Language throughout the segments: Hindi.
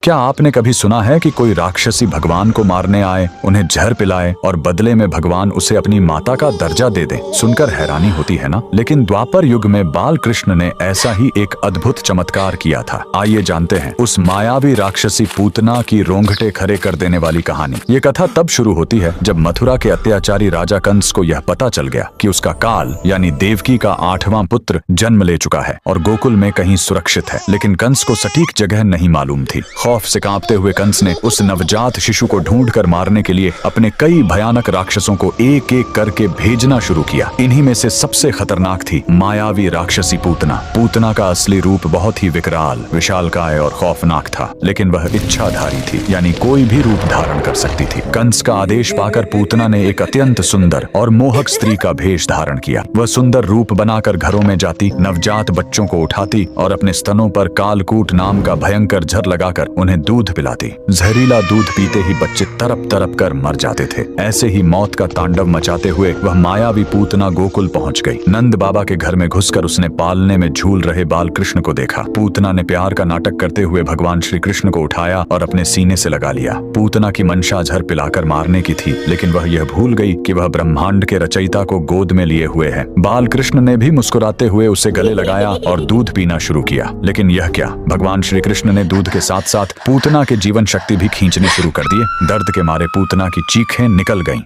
क्या आपने कभी सुना है कि कोई राक्षसी भगवान को मारने आए, उन्हें जहर पिलाए और बदले में भगवान उसे अपनी माता का दर्जा दे दे? सुनकर हैरानी होती है ना। लेकिन द्वापर युग में बाल कृष्ण ने ऐसा ही एक अद्भुत चमत्कार किया था। आइए जानते हैं उस मायावी राक्षसी पूतना की रोंगटे खड़े कर देने वाली कहानी। ये कथा तब शुरू होती है जब मथुरा के अत्याचारी राजा कंस को यह पता चल गया कि उसका काल यानी देवकी का 8वां पुत्र जन्म ले चुका है और गोकुल में कहीं सुरक्षित है। लेकिन कंस को सटीक जगह नहीं मालूम थी। खौफ से कांपते हुए कंस ने उस नवजात शिशु को ढूंढकर मारने के लिए अपने कई भयानक राक्षसों को एक एक करके भेजना शुरू किया। इन्हीं में से सबसे खतरनाक थी मायावी राक्षसी पूतना। पूतना का असली रूप बहुत ही विकराल, विशालकाय और खौफनाक था, लेकिन वह इच्छाधारी थी, यानी कोई भी रूप धारण कर सकती थी। कंस का आदेश पाकर पूतना ने एक अत्यंत सुंदर और मोहक स्त्री का भेष धारण किया। वह सुंदर रूप बनाकर घरों में जाती, नवजात बच्चों को उठाती और अपने स्तनों पर कालकूट नाम का भयंकर जहर लगाकर उन्हें दूध पिलाती। जहरीला दूध पीते ही बच्चे तरप तरप कर मर जाते थे। ऐसे ही मौत का तांडव मचाते हुए वह मायावी पूतना गोकुल पहुंच गई। नंद बाबा के घर में घुसकर उसने पालने में झूल रहे बाल कृष्ण को देखा। पूतना ने प्यार का नाटक करते हुए भगवान श्री कृष्ण को उठाया और अपने सीने से लगा लिया। पूतना की मंशा जहर पिलाकर मारने की थी, लेकिन वह यह भूल गई कि वह ब्रह्मांड के रचयिता को गोद में लिए हुए है। बाल कृष्ण ने भी मुस्कुराते हुए उसे गले लगाया और दूध पीना शुरू किया। लेकिन यह क्या, भगवान श्री कृष्ण ने दूध के साथ साथ पूतना के जीवन शक्ति भी खींचने शुरू कर दिए। दर्द के मारे पूतना की चीखें निकल गईं।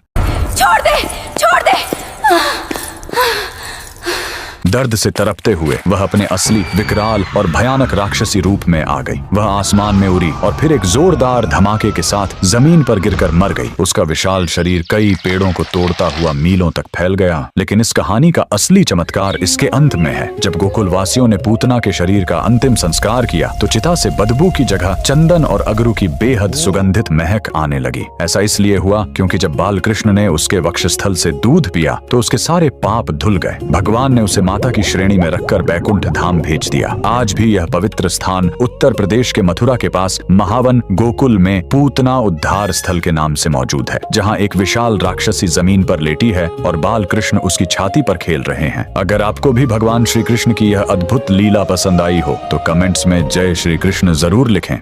छोड़ दे, छोड़ दे। दर्द से तरपते हुए वह अपने असली विकराल और भयानक राक्षसी रूप में आ गई। वह आसमान में उड़ी और फिर एक जोरदार धमाके के साथ जमीन पर गिरकर मर गई। उसका विशाल शरीर कई पेड़ों को तोड़ता हुआ मीलों तक फैल गया। लेकिन इस कहानी का असली चमत्कार इसके अंत में है। जब गोकुल वासियों ने पूतना के शरीर का अंतिम संस्कार किया तो चिता से बदबू की जगह चंदन और अगरू की बेहद सुगंधित महक आने लगी। ऐसा इसलिए हुआ क्योंकि जब बाल कृष्ण ने उसके वक्षस्थल से दूध पिया तो उसके सारे पाप धुल गए। भगवान ने उसे माता की श्रेणी में रखकर बैकुंठ धाम भेज दिया। आज भी यह पवित्र स्थान उत्तर प्रदेश के मथुरा के पास महावन गोकुल में पूतना उद्धार स्थल के नाम से मौजूद है, जहां एक विशाल राक्षसी जमीन पर लेटी है और बाल कृष्ण उसकी छाती पर खेल रहे हैं। अगर आपको भी भगवान श्री कृष्ण की यह अद्भुत लीला पसंद आई हो तो कमेंट्स में जय श्री कृष्ण जरूर लिखें।